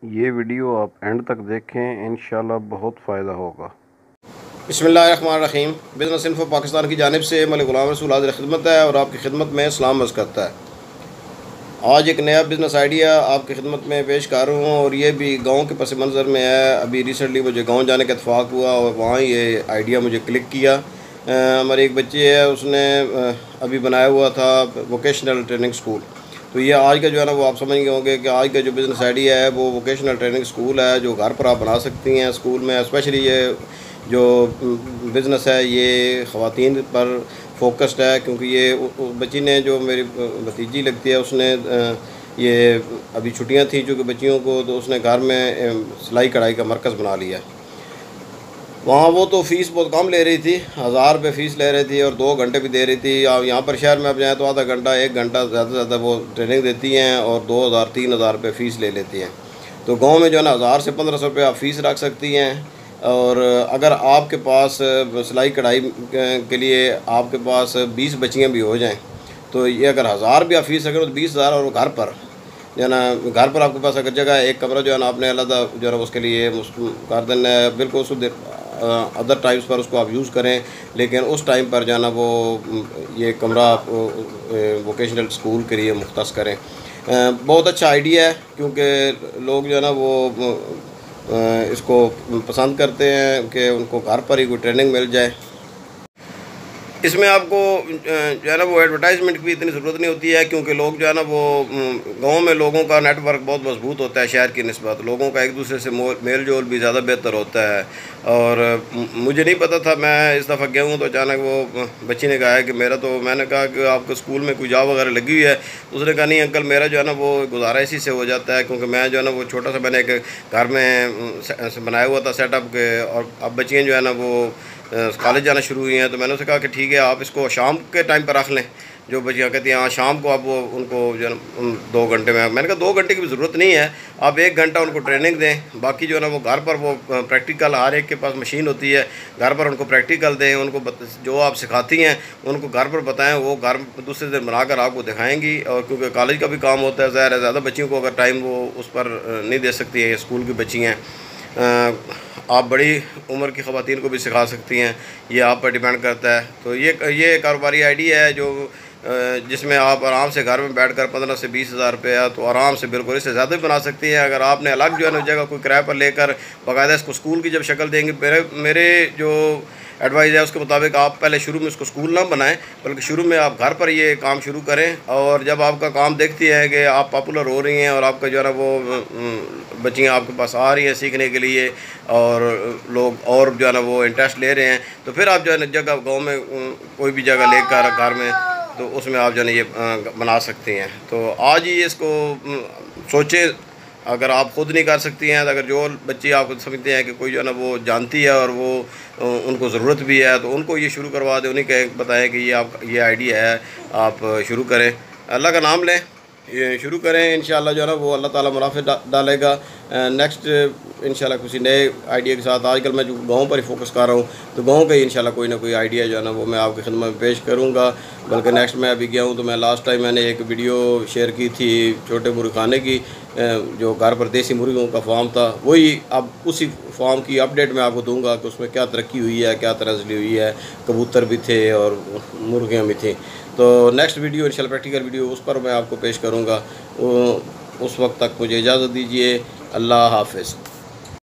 ये वीडियो आप एंड तक देखें, इंशाल्लाह बहुत फ़ायदा होगा। बिस्मिल्लाहिर्रहमानिर्रहीम। बिज़नेस इन्फो पाकिस्तान की जानिब से मलिक ग़ुलाम रसूल हाज़िर खिदमत है और आपकी खिदमत में सलाम अर्ज़ करता है। आज एक नया बिज़नेस आइडिया आपकी खिदमत में पेश कर रहा हूँ और ये भी गांव के पस मंज़र में है। अभी रिसेंटली मुझे गांव जाने का इत्तेफाक हुआ और वहाँ ये आइडिया मुझे क्लिक किया। हमारी एक बच्ची है, उसने अभी बनाया हुआ था वोकेशनल ट्रेनिंग स्कूल। तो ये आज का जो है ना वो आप समझ गए होंगे कि आज का जो बिज़नेस आइडिया है वो वोकेशनल ट्रेनिंग स्कूल है, जो घर पर आप बना सकती हैं। स्कूल में स्पेशली ये जो बिज़नेस है ये ख़वातीन पर फोकस्ड है, क्योंकि ये बच्ची ने, जो मेरी भतीजी लगती है, उसने ये अभी छुट्टियां थी चूँकि बच्चियों को, तो उसने घर में सिलाई कढ़ाई का मरकज़ बना लिया। वहाँ वो तो फ़ीस बहुत कम ले रही थी, 1000 रुपये फ़ीस ले रही थी और 2 घंटे भी दे रही थी। आप यहाँ पर शहर में आप जाएँ तो आधा घंटा 1 घंटा ज़्यादा से ज़्यादा वो ट्रेनिंग देती हैं और 2000-3000 रुपये फ़ीस ले लेती हैं। तो गांव में जो है ना 1000 से 1500 रुपये आप फ़ीस रख सकती हैं। और अगर आपके पास सिलाई कढ़ाई के लिए आपके पास 20 बच्चियाँ भी हो जाएँ, तो ये अगर 1000 भी आप फ़ीस रखें तो 20,000। और घर पर जो है ना, घर पर आपके पास अगर जगह है, एक कमरा जो है ना आपने अलग जो है ना उसके लिए कर देना है, बिल्कुल उस अदर टाइम्स पर उसको आप यूज़ करें, लेकिन उस टाइम पर जो है ना वो ये कमरा आप वोकेशनल स्कूल के लिए मुख्तस करें। बहुत अच्छा आइडिया है, क्योंकि लोग जो है ना वो इसको पसंद करते हैं कि उनको घर पर ही कोई ट्रेनिंग मिल जाए। इसमें आपको जो है ना वो एडवर्टाइजमेंट की भी इतनी ज़रूरत नहीं होती है, क्योंकि लोग जो है ना वो गांव में लोगों का नेटवर्क बहुत मजबूत होता है शहर की निस्बत। लोगों का एक दूसरे से मेल जोल भी ज़्यादा बेहतर होता है। और मुझे नहीं पता था, मैं इस दफ़ा गया हूँ तो अचानक वो बच्ची ने कहा है कि मेरा, तो मैंने कहा कि आपके स्कूल में कोई जॉब वगैरह लगी हुई है? उसने कहा नहीं अंकल, मेरा जो है ना वो गुजारा इसी से हो जाता है, क्योंकि मैं जो है ना वो छोटा सा मैंने एक घर में बनाया हुआ था सेटअप के, और अब बच्चियाँ जो है ना वो कॉलेज जाना शुरू हुई हैं। तो मैंने उनसे कहा कि ठीक है, आप इसको शाम के टाइम पर रख लें। जो बच्चियाँ कहती हैं हाँ शाम को आप वो उनको जो है ना 2 घंटे में, मैंने कहा 2 घंटे की भी ज़रूरत नहीं है, आप 1 घंटा उनको ट्रेनिंग दें। बाकी जो है ना वो घर पर वो प्रैक्टिकल, हर एक के पास मशीन होती है, घर पर उनको प्रैक्टिकल दें। उनको जो आप सिखाती हैं उनको घर पर बताएं, वो घर दूसरे दिन बनाकर आपको दिखाएंगी। और क्योंकि कॉलेज का भी काम होता है, ज़ाहिर है ज़्यादा बच्चियों को अगर टाइम वो उस पर नहीं दे सकती है, स्कूल की बच्चियाँ। आप बड़ी उम्र की ख़वातीन को भी सिखा सकती हैं, ये आप पर डिपेंड करता है। तो ये कारोबारी आइडिया है जो जिसमें आप आराम से घर में बैठकर 15 से 20,000 रुपया तो आराम से, बिल्कुल इससे ज़्यादा भी बना सकती हैं। अगर आपने अलग जो है ना जगह कोई किराए पर लेकर बाकायदा इसको स्कूल की जब शक्ल देंगे, मेरे जो एडवाइस है उसके मुताबिक आप पहले शुरू में इसको स्कूल ना बनाएं, बल्कि शुरू में आप घर पर ये काम शुरू करें। और जब आपका काम देखती है कि आप पॉपुलर हो रही हैं और आपका जो है ना वो बच्चियाँ आपके पास आ रही हैं सीखने के लिए, और लोग और जो है ना वो इंटरेस्ट ले रहे हैं, तो फिर आप जो है ना जगह गाँव में कोई भी जगह लेकर घर में, तो उसमें आप जो है ना ये बना सकती हैं। तो आज ही इसको सोचें। अगर आप ख़ुद नहीं कर सकती हैं, तो अगर जो बच्चे आप समझते हैं कि कोई जो है ना वो जानती है और वो उनको ज़रूरत भी है, तो उनको ये शुरू करवा दें, उन्हीं के बताएं कि ये आइडिया है, आप शुरू करें, अल्लाह का नाम लें, ये शुरू करें। इंशाल्लाह जो है ना वो अल्लाह ताला मुनाफे डालेगा। नेक्स्ट इंशाल्लाह किसी नए आइडिया के साथ, आजकल मैं जो गाँव पर ही फोकस कर रहा हूँ, तो गाँव का ही इंशाल्लाह कोई ना कोई आइडिया जो है ना वो मैं आपकी खिदमत में पेश करूँगा। बल्कि नेक्स्ट मैं अभी गया हूँ तो मैं लास्ट टाइम मैंने एक वीडियो शेयर की थी छोटे मुर्गी खाने की, जो घर पर देसी मुर्गियों का फार्म था, वही अब उसी फार्म की अपडेट मैं आपको दूंगा कि उसमें क्या तरक्की हुई है, क्या तराजली हुई है, कबूतर भी थे और मुर्गियाँ भी थी। तो नेक्स्ट वीडियो इंशाल्लाह प्रैक्टिकल वीडियो उस पर मैं आपको पेश करूँगा। उस वक्त तक मुझे इजाज़त दीजिए। अल्लाह हाफ़िज़।